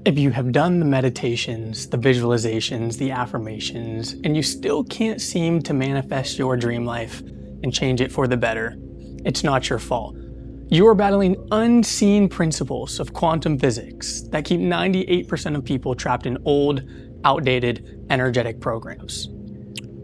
If you have done the meditations, the visualizations, the affirmations, and you still can't seem to manifest your dream life and change it for the better, it's not your fault. You are battling unseen principles of quantum physics that keep 98% of people trapped in old, outdated, energetic programs.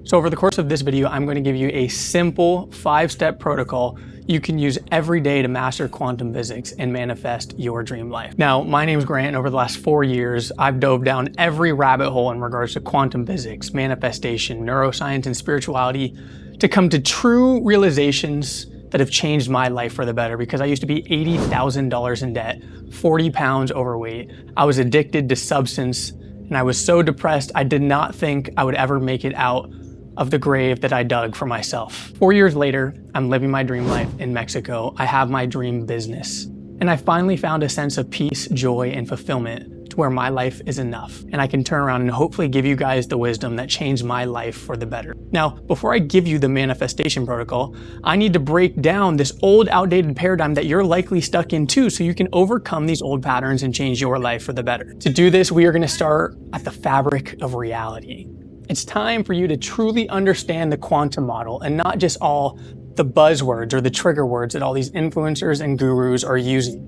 So over the course of this video, I'm going to give you a simple 5-step protocol you can use every day to master quantum physics and manifest your dream life. Now, my name's Grant, and over the last 4 years, I've dove down every rabbit hole in regards to quantum physics, manifestation, neuroscience, and spirituality to come to true realizations that have changed my life for the better, because I used to be $80,000 in debt, 40 pounds overweight. I was addicted to substance, and I was so depressed I did not think I would ever make it out of the grave that I dug for myself. 4 years later, I'm living my dream life in Mexico. I have my dream business. And I finally found a sense of peace, joy, and fulfillment to where my life is enough. And I can turn around and hopefully give you guys the wisdom that changed my life for the better. Now, before I give you the manifestation protocol, I need to break down this old, outdated paradigm that you're likely stuck in too, so you can overcome these old patterns and change your life for the better. To do this, we are gonna start at the fabric of reality. It's time for you to truly understand the quantum model and not just all the buzzwords or the trigger words that all these influencers and gurus are using.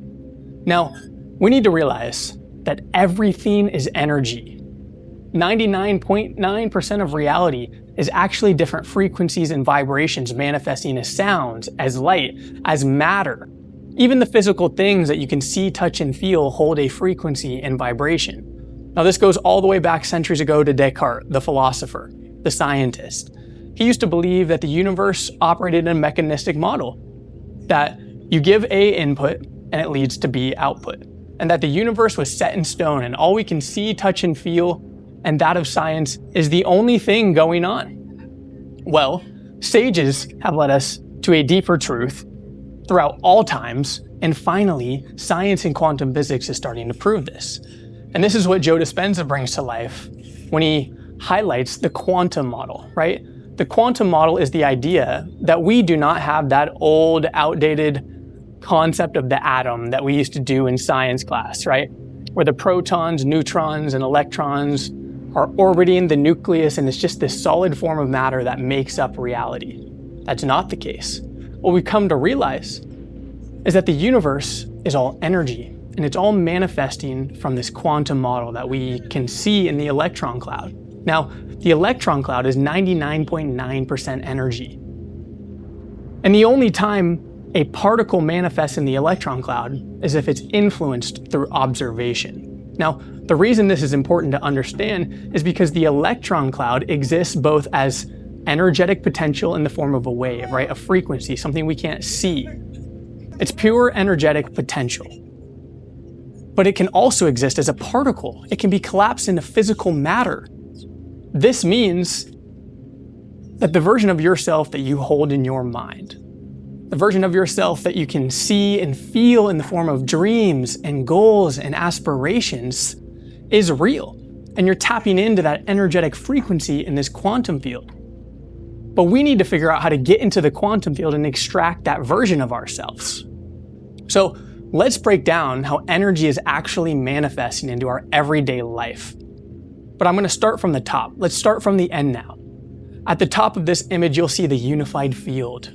Now, we need to realize that everything is energy. 99.9% of reality is actually different frequencies and vibrations manifesting as sounds, as light, as matter. Even the physical things that you can see, touch, and feel hold a frequency and vibration. Now, this goes all the way back centuries ago to Descartes, the philosopher, the scientist. He used to believe that the universe operated in a mechanistic model, that you give A input and it leads to B output, and that the universe was set in stone and all we can see, touch, and feel, and that of science, is the only thing going on. Well, sages have led us to a deeper truth throughout all times, and finally, science and quantum physics is starting to prove this. And this is what Joe Dispenza brings to life when he highlights the quantum model, right? The quantum model is the idea that we do not have that old, outdated concept of the atom that we used to do in science class, right? Where the protons, neutrons, and electrons are orbiting the nucleus, and it's just this solid form of matter that makes up reality. That's not the case. What we've come to realize is that the universe is all energy. And it's all manifesting from this quantum model that we can see in the electron cloud. Now, the electron cloud is 99.9% energy. And the only time a particle manifests in the electron cloud is if it's influenced through observation. Now, the reason this is important to understand is because the electron cloud exists both as energetic potential in the form of a wave, right? A frequency, something we can't see. It's pure energetic potential. But it can also exist as a particle. It can be collapsed into physical matter. This means that the version of yourself that you hold in your mind, the version of yourself that you can see and feel in the form of dreams and goals and aspirations, is real. And you're tapping into that energetic frequency in this quantum field. But we need to figure out how to get into the quantum field and extract that version of ourselves. So let's break down how energy is actually manifesting into our everyday life. But I'm going to start from the top. Let's start from the end now. At the top of this image, you'll see the unified field,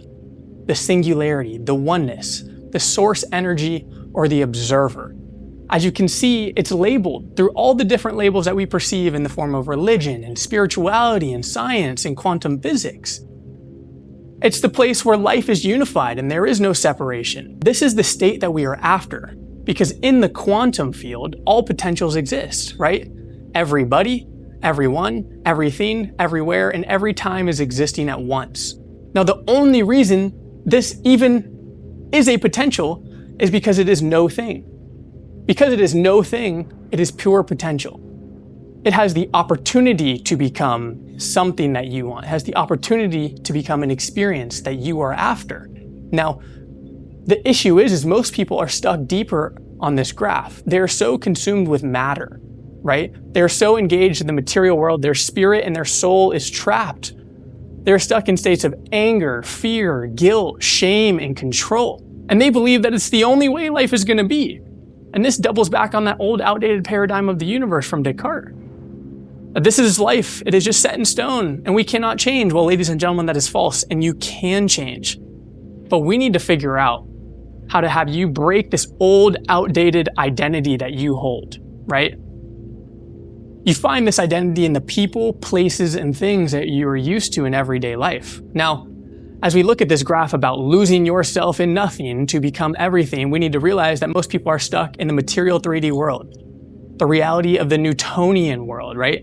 the singularity, the oneness, the source energy, or the observer. As you can see, it's labeled through all the different labels that we perceive in the form of religion and spirituality and science and quantum physics. It's the place where life is unified and there is no separation. This is the state that we are after, because in the quantum field, all potentials exist, right? Everybody, everyone, everything, everywhere, and every time is existing at once. Now, the only reason this even is a potential is because it is no thing. Because it is no thing, it is pure potential. It has the opportunity to become something that you want. It has the opportunity to become an experience that you are after. Now, the issue is most people are stuck deeper on this graph. They're so consumed with matter, right? They're so engaged in the material world, their spirit and their soul is trapped. They're stuck in states of anger, fear, guilt, shame, and control. And they believe that it's the only way life is going to be. And this doubles back on that old outdated paradigm of the universe from Descartes. This is life. It is just set in stone and we cannot change. Well, ladies and gentlemen, that is false and you can change. But we need to figure out how to have you break this old outdated identity that you hold, right? You find this identity in the people, places, and things that you are used to in everyday life. Now, as we look at this graph about losing yourself in nothing to become everything, we need to realize that most people are stuck in the material 3D world, the reality of the Newtonian world, right?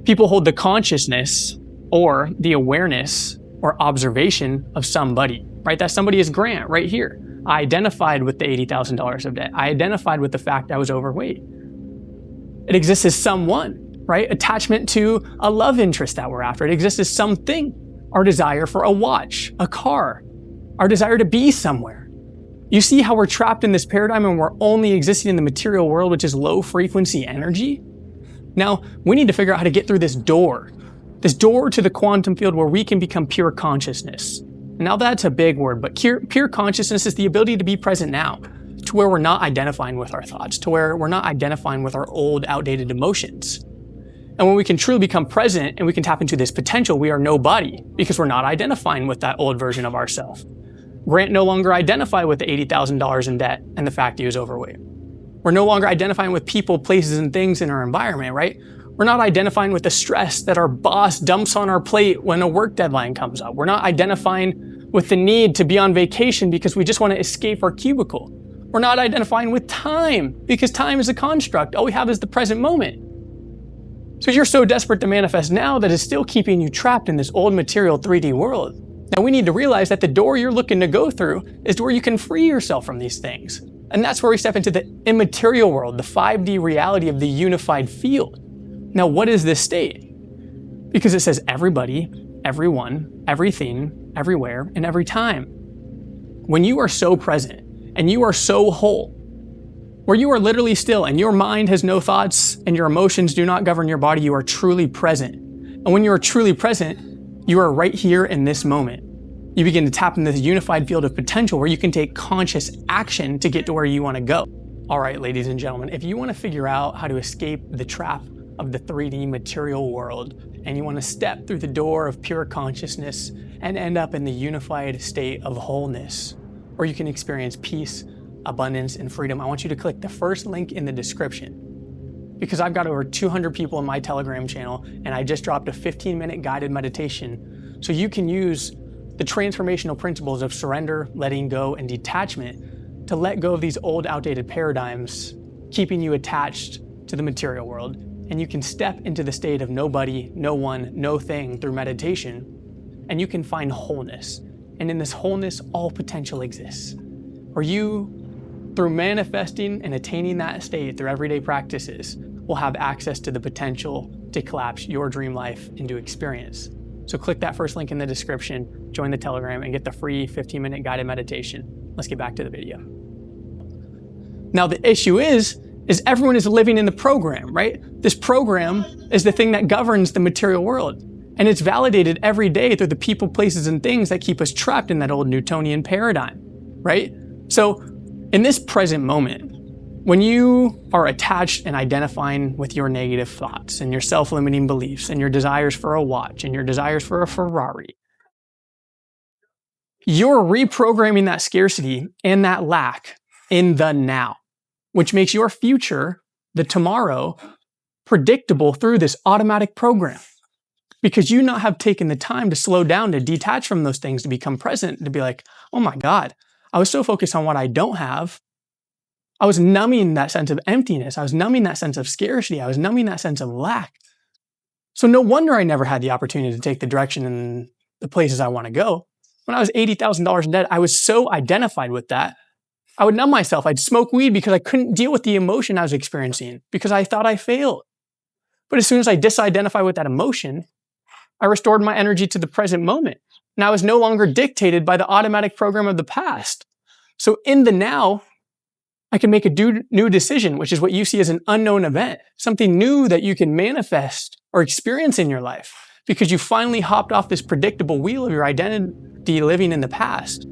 People hold the consciousness or the awareness or observation of somebody, right? That somebody is Grant right here. I identified with the $80,000 of debt. I identified with the fact I was overweight. It exists as someone, right? Attachment to a love interest that we're after. It exists as something. Our desire for a watch, a car, our desire to be somewhere. You see how we're trapped in this paradigm and we're only existing in the material world, which is low frequency energy? Now, we need to figure out how to get through this door to the quantum field where we can become pure consciousness. Now that's a big word, but pure consciousness is the ability to be present now, to where we're not identifying with our thoughts, to where we're not identifying with our old, outdated emotions. And when we can truly become present and we can tap into this potential, we are nobody because we're not identifying with that old version of ourselves. Grant no longer identified with the $80,000 in debt and the fact he was overweight. We're no longer identifying with people, places, and things in our environment, right? We're not identifying with the stress that our boss dumps on our plate when a work deadline comes up. We're not identifying with the need to be on vacation because we just want to escape our cubicle. We're not identifying with time because time is a construct. All we have is the present moment. So you're so desperate to manifest now that it's still keeping you trapped in this old material 3D world. Now we need to realize that the door you're looking to go through is where you can free yourself from these things. And that's where we step into the immaterial world, the 5D reality of the unified field. Now, what is this state? Because it says everybody, everyone, everything, everywhere, and every time. When you are so present and you are so whole, where you are literally still and your mind has no thoughts and your emotions do not govern your body, you are truly present. And when you are truly present, you are right here in this moment. You begin to tap into this unified field of potential where you can take conscious action to get to where you want to go. All right, ladies and gentlemen, if you want to figure out how to escape the trap of the 3D material world and you want to step through the door of pure consciousness and end up in the unified state of wholeness, where you can experience peace, abundance, and freedom, I want you to click the first link in the description. Because I've got over 200 people in my Telegram channel and I just dropped a 15-minute guided meditation so you can use the transformational principles of surrender, letting go, and detachment to let go of these old, outdated paradigms, keeping you attached to the material world. And you can step into the state of nobody, no one, no thing through meditation, and you can find wholeness. And in this wholeness, all potential exists. Or you, through manifesting and attaining that state through everyday practices, will have access to the potential to collapse your dream life into experience. So click that first link in the description, join the Telegram, and get the free 15-minute guided meditation. Let's get back to the video. Now the issue is everyone is living in the program, right? This program is the thing that governs the material world. And it's validated every day through the people, places, and things that keep us trapped in that old Newtonian paradigm, right? So in this present moment, when you are attached and identifying with your negative thoughts and your self-limiting beliefs and your desires for a watch and your desires for a Ferrari, you're reprogramming that scarcity and that lack in the now, which makes your future, the tomorrow, predictable through this automatic program. Because you not have taken the time to slow down, to detach from those things, to become present, to be like, oh my God, I was so focused on what I don't have. I was numbing that sense of emptiness. I was numbing that sense of scarcity. I was numbing that sense of lack. So no wonder I never had the opportunity to take the direction and the places I want to go. When I was $80,000 in debt, I was so identified with that. I would numb myself. I'd smoke weed because I couldn't deal with the emotion I was experiencing because I thought I failed. But as soon as I disidentified with that emotion, I restored my energy to the present moment. And I was no longer dictated by the automatic program of the past. So in the now, I can make a new decision, which is what you see as an unknown event, something new that you can manifest or experience in your life because you finally hopped off this predictable wheel of your identity living in the past.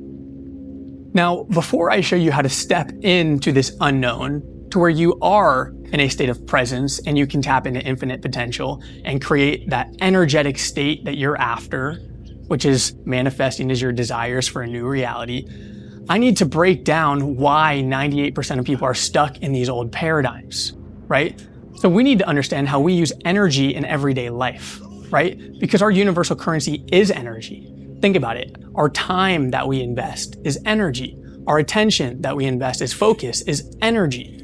Now, before I show you how to step into this unknown to where you are in a state of presence and you can tap into infinite potential and create that energetic state that you're after, which is manifesting as your desires for a new reality, I need to break down why 98% of people are stuck in these old paradigms, right? So we need to understand how we use energy in everyday life, right? Because our universal currency is energy. Think about it. Our time that we invest is energy. Our attention that we invest is focus, is energy.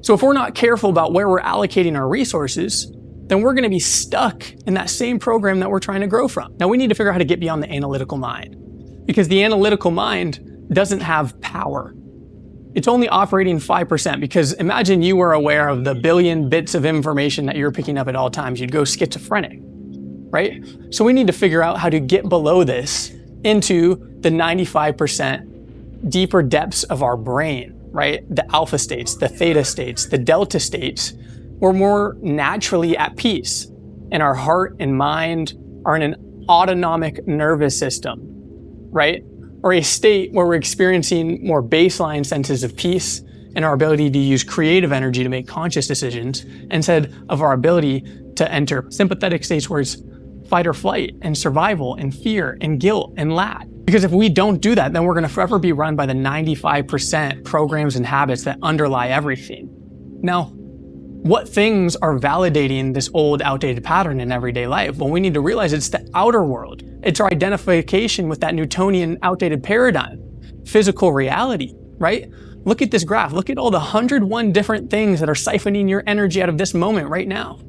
So if we're not careful about where we're allocating our resources, then we're going to be stuck in that same program that we're trying to grow from. Now we need to figure out how to get beyond the analytical mind, because the analytical mind doesn't have power. It's only operating 5%, because imagine you were aware of the billion bits of information that you're picking up at all times. You'd go schizophrenic, right? So we need to figure out how to get below this into the 95% deeper depths of our brain, right? The alpha states, the theta states, the delta states. We're more naturally at peace, and our heart and mind are in an autonomic nervous system, right? Or a state where we're experiencing more baseline senses of peace and our ability to use creative energy to make conscious decisions, instead of our ability to enter sympathetic states where it's fight or flight and survival and fear and guilt and lack. Because if we don't do that, then we're going to forever be run by the 95% programs and habits that underlie everything. Now, what things are validating this old, outdated pattern in everyday life? Well, we need to realize it's the outer world. It's our identification with that Newtonian outdated paradigm. Physical reality, right? Look at this graph. Look at all the 101 different things that are siphoning your energy out of this moment right now.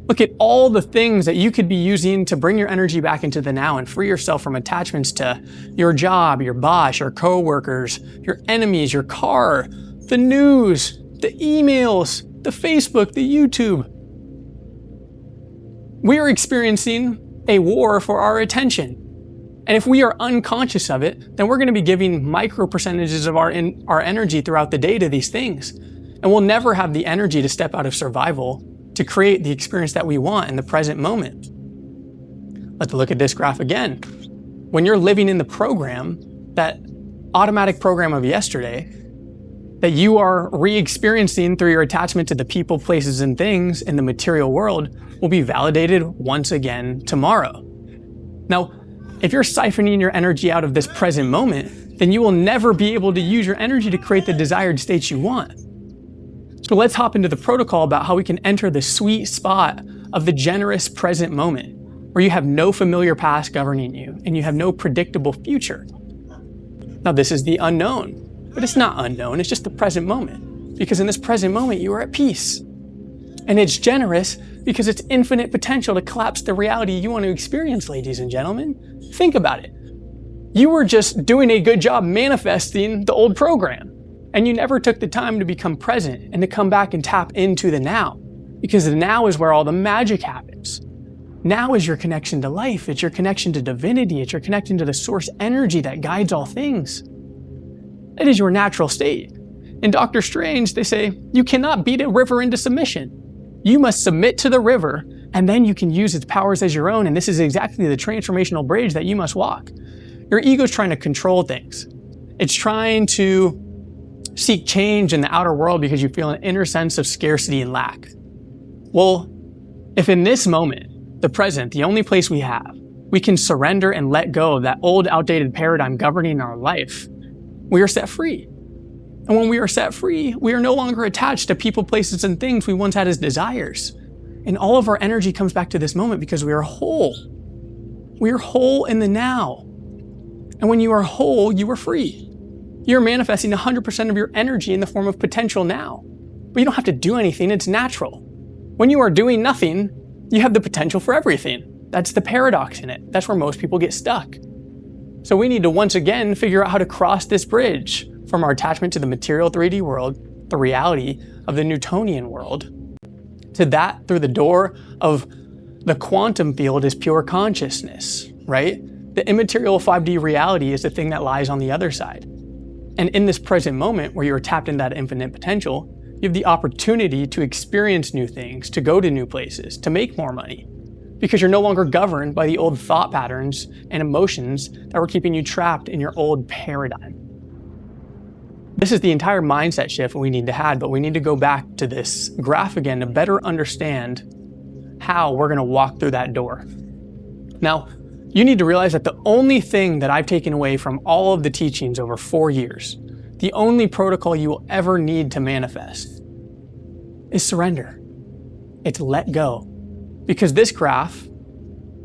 Look at all the things that you could be using to bring your energy back into the now and free yourself from attachments to your job, your boss, your coworkers, your enemies, your car, the news, the emails, the Facebook, the YouTube. We are experiencing a war for our attention. And if we are unconscious of it, then we're going to be giving micro percentages of our energy throughout the day to these things. And we'll never have the energy to step out of survival to create the experience that we want in the present moment. Let's look at this graph again. When you're living in the program, that automatic program of yesterday, that you are re-experiencing through your attachment to the people, places, and things in the material world will be validated once again tomorrow. Now, if you're siphoning your energy out of this present moment, then you will never be able to use your energy to create the desired states you want. So let's hop into the protocol about how we can enter the sweet spot of the generous present moment, where you have no familiar past governing you and you have no predictable future. Now, this is the unknown. But it's not unknown, it's just the present moment. Because in this present moment, you are at peace. And it's generous because it's infinite potential to collapse the reality you want to experience, ladies and gentlemen. Think about it. You were just doing a good job manifesting the old program. And you never took the time to become present and to come back and tap into the now. Because the now is where all the magic happens. Now is your connection to life. It's your connection to divinity. It's your connection to the source energy that guides all things. It is your natural state. In Doctor Strange, they say, you cannot beat a river into submission. You must submit to the river, and then you can use its powers as your own, and this is exactly the transformational bridge that you must walk. Your ego's trying to control things. It's trying to seek change in the outer world because you feel an inner sense of scarcity and lack. Well, if in this moment, the present, the only place we have, we can surrender and let go of that old, outdated paradigm governing our life, we are set free. And when we are set free, we are no longer attached to people, places, and things we once had as desires. And all of our energy comes back to this moment because we are whole. We are whole in the now. And when you are whole, you are free. You're manifesting 100% of your energy in the form of potential now. But you don't have to do anything, it's natural. When you are doing nothing, you have the potential for everything. That's the paradox in it. That's where most people get stuck. So we need to once again figure out how to cross this bridge from our attachment to the material 3D world, the reality of the Newtonian world, to that through the door of the quantum field is pure consciousness, right? The immaterial 5D reality is the thing that lies on the other side. And in this present moment where you're tapped into that infinite potential, you have the opportunity to experience new things, to go to new places, to make more money. Because you're no longer governed by the old thought patterns and emotions that were keeping you trapped in your old paradigm. This is the entire mindset shift we need to have, but we need to go back to this graph again to better understand how we're going to walk through that door. Now, you need to realize that the only thing that I've taken away from all of the teachings over 4 years, the only protocol you will ever need to manifest, is surrender. It's let go. Because this graph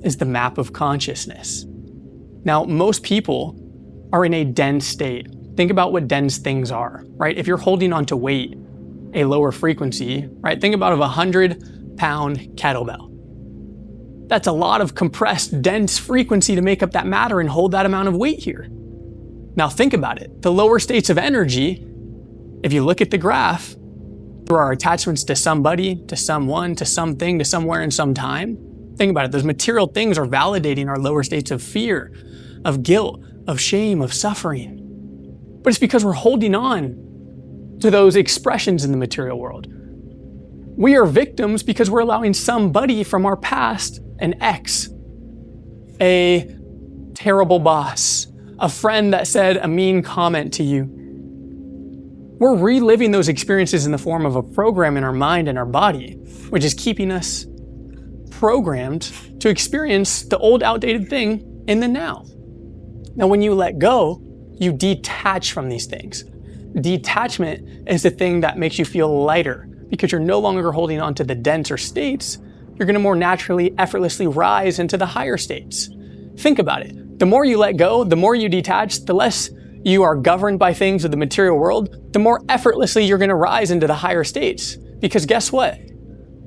is the map of consciousness. Now, most people are in a dense state. Think about what dense things are, right? If you're holding on to weight, a lower frequency, right? Think about a 100-pound kettlebell. That's a lot of compressed, dense frequency to make up that matter and hold that amount of weight here. Now think about it. The lower states of energy, if you look at the graph, through our attachments to somebody, to someone, to something, to somewhere and some time, think about it. Those material things are validating our lower states of fear, of guilt, of shame, of suffering. But it's because we're holding on to those expressions in the material world. We are victims because we're allowing somebody from our past, an ex, a terrible boss, a friend that said a mean comment to you. We're reliving those experiences in the form of a program in our mind and our body, which is keeping us programmed to experience the old outdated thing in the now. Now, when you let go, you detach from these things. Detachment is the thing that makes you feel lighter because you're no longer holding on to the denser states. You're going to more naturally, effortlessly rise into the higher states. Think about it. The more you let go, the more you detach, the less you are governed by things of the material world, the more effortlessly you're going to rise into the higher states. Because guess what?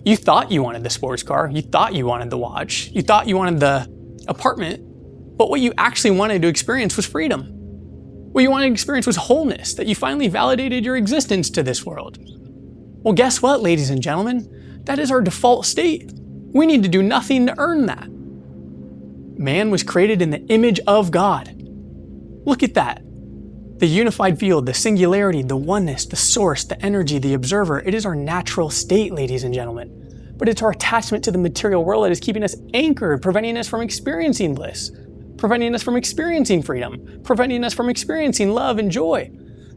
You thought you wanted the sports car. You thought you wanted the watch. You thought you wanted the apartment. But what you actually wanted to experience was freedom. What you wanted to experience was wholeness, that you finally validated your existence to this world. Well, guess what, ladies and gentlemen? That is our default state. We need to do nothing to earn that. Man was created in the image of God. Look at that. The unified field, the singularity, the oneness, the source, the energy, the observer. It is our natural state, ladies and gentlemen. But it's our attachment to the material world that is keeping us anchored, preventing us from experiencing bliss, preventing us from experiencing freedom, preventing us from experiencing love and joy.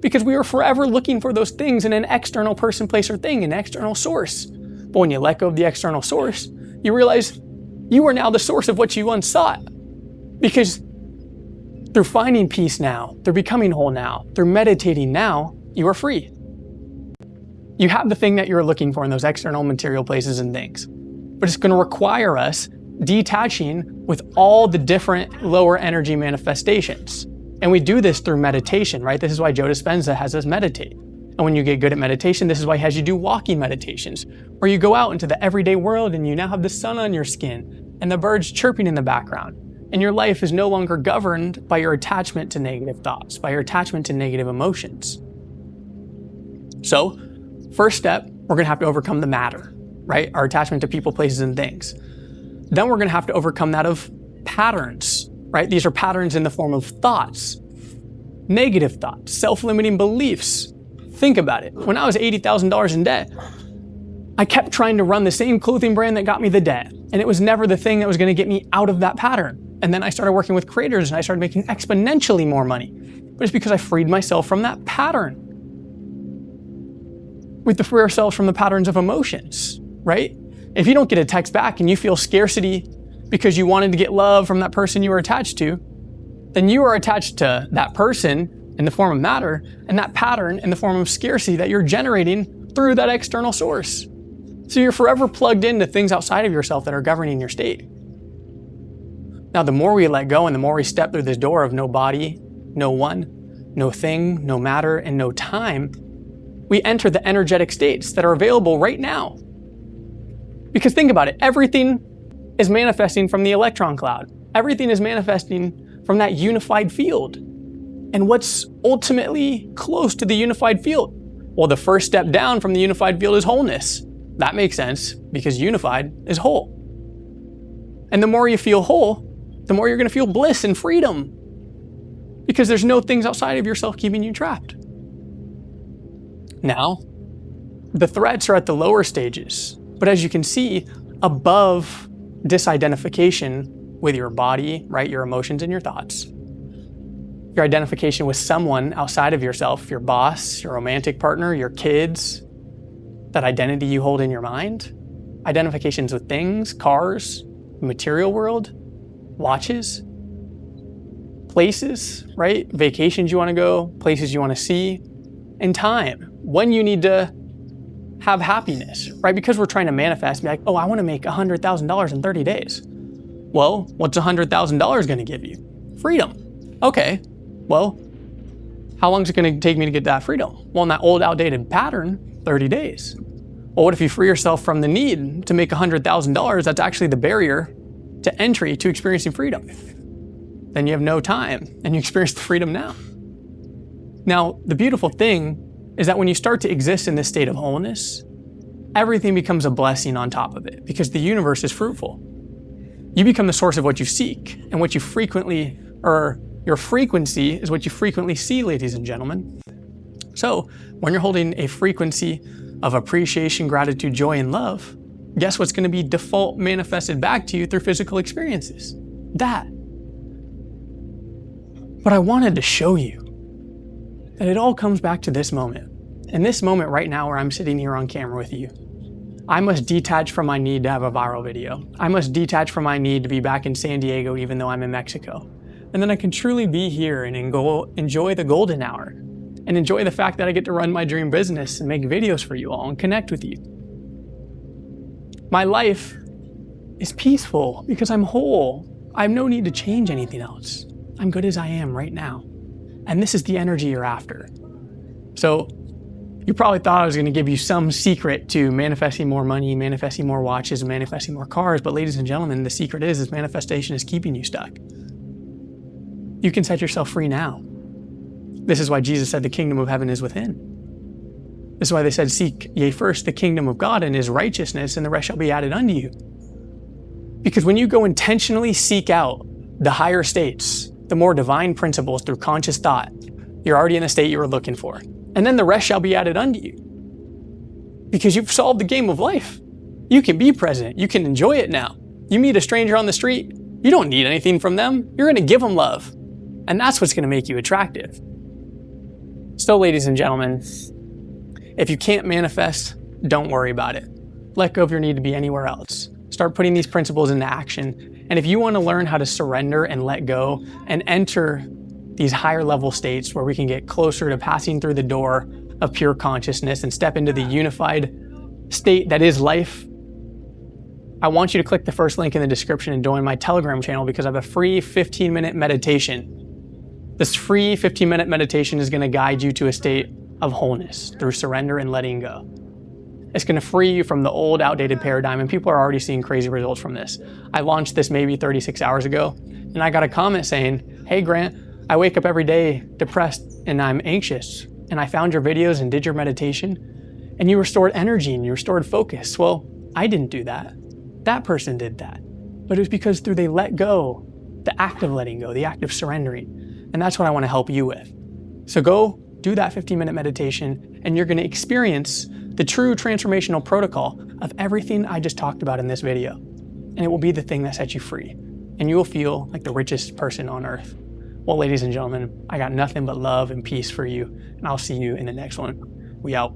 Because we are forever looking for those things in an external person, place, or thing, an external source. But when you let go of the external source, you realize you are now the source of what you once sought. Because through finding peace now, through becoming whole now, through meditating now, you are free. You have the thing that you're looking for in those external material places and things. But it's going to require us detaching with all the different lower energy manifestations. And we do this through meditation, right? This is why Joe Dispenza has us meditate. And when you get good at meditation, this is why he has you do walking meditations, where you go out into the everyday world and you now have the sun on your skin and the birds chirping in the background. And your life is no longer governed by your attachment to negative thoughts, by your attachment to negative emotions. So, first step, we're going to have to overcome the matter, right? Our attachment to people, places, and things. Then we're going to have to overcome that of patterns, right? These are patterns in the form of thoughts, negative thoughts, self-limiting beliefs. Think about it. When I was $80,000 in debt, I kept trying to run the same clothing brand that got me the debt. And it was never the thing that was going to get me out of that pattern. And then I started working with creators and I started making exponentially more money. But it's because I freed myself from that pattern. We have to free ourselves from the patterns of emotions, right? If you don't get a text back and you feel scarcity because you wanted to get love from that person you were attached to, then you are attached to that person in the form of matter and that pattern in the form of scarcity that you're generating through that external source. So you're forever plugged into things outside of yourself that are governing your state. Now, the more we let go and the more we step through this door of no body, no one, no thing, no matter, and no time, we enter the energetic states that are available right now. Because think about it, everything is manifesting from the electron cloud. Everything is manifesting from that unified field. And what's ultimately close to the unified field? Well, the first step down from the unified field is wholeness. That makes sense because unified is whole. And the more you feel whole, the more you're going to feel bliss and freedom because there's no things outside of yourself keeping you trapped. Now, the threats are at the lower stages, but as you can see, above disidentification with your body, right, your emotions and your thoughts, your identification with someone outside of yourself, your boss, your romantic partner, your kids, that identity you hold in your mind, identifications with things, cars, the material world, watches, places, right? Vacations you want to go, places you want to see, and time, when you need to have happiness, right? Because we're trying to manifest, be like, oh, I want to make $100,000 in 30 days. Well, what's $100,000 going to give you? Freedom. Okay, well, how long is it going to take me to get that freedom? Well, in that old outdated pattern, 30 days. Well, what if you free yourself from the need to make $100,000? That's actually the barrier to entry to experiencing freedom. Then you have no time and you experience the freedom now. Now, the beautiful thing is that when you start to exist in this state of wholeness, everything becomes a blessing on top of it because the universe is fruitful. You become the source of what you seek, and what you frequently, or your frequency is what you frequently see, ladies and gentlemen. So when you're holding a frequency of appreciation, gratitude, joy, and love, guess what's going to be default manifested back to you through physical experiences? That. But I wanted to show you that it all comes back to this moment. In this moment right now where I'm sitting here on camera with you, I must detach from my need to have a viral video. I must detach from my need to be back in San Diego even though I'm in Mexico. And then I can truly be here and enjoy the golden hour and enjoy the fact that I get to run my dream business and make videos for you all and connect with you. My life is peaceful because I'm whole. I have no need to change anything else. I'm good as I am right now. And this is the energy you're after. So you probably thought I was going to give you some secret to manifesting more money, manifesting more watches, and manifesting more cars. But ladies and gentlemen, the secret is manifestation is keeping you stuck. You can set yourself free now. This is why Jesus said the kingdom of heaven is within. This is why they said, seek ye first the kingdom of God and his righteousness, and the rest shall be added unto you. Because when you go intentionally seek out the higher states, the more divine principles through conscious thought, you're already in the state you were looking for. And then the rest shall be added unto you. Because you've solved the game of life. You can be present. You can enjoy it now. You meet a stranger on the street. You don't need anything from them. You're going to give them love. And that's what's going to make you attractive. So, ladies and gentlemen, if you can't manifest, don't worry about it. Let go of your need to be anywhere else. Start putting these principles into action. And if you want to learn how to surrender and let go and enter these higher level states where we can get closer to passing through the door of pure consciousness and step into the unified state that is life, I want you to click the first link in the description and join my Telegram channel because I have a free 15-minute meditation. This free 15-minute meditation is going to guide you to a state of wholeness through surrender and letting go. It's going to free you from the old, outdated paradigm, and people are already seeing crazy results from this. I launched this maybe 36 hours ago, and I got a comment saying, hey Grant, I wake up every day depressed and I'm anxious, and I found your videos and did your meditation, and you restored energy and you restored focus. Well, I didn't do that. That person did that. But it was because through they let go, the act of letting go, the act of surrendering, and that's what I want to help you with. So go do that 15-minute meditation, and you're going to experience the true transformational protocol of everything I just talked about in this video. And it will be the thing that sets you free, and you will feel like the richest person on earth. Well, ladies and gentlemen, I got nothing but love and peace for you, and I'll see you in the next one. We out.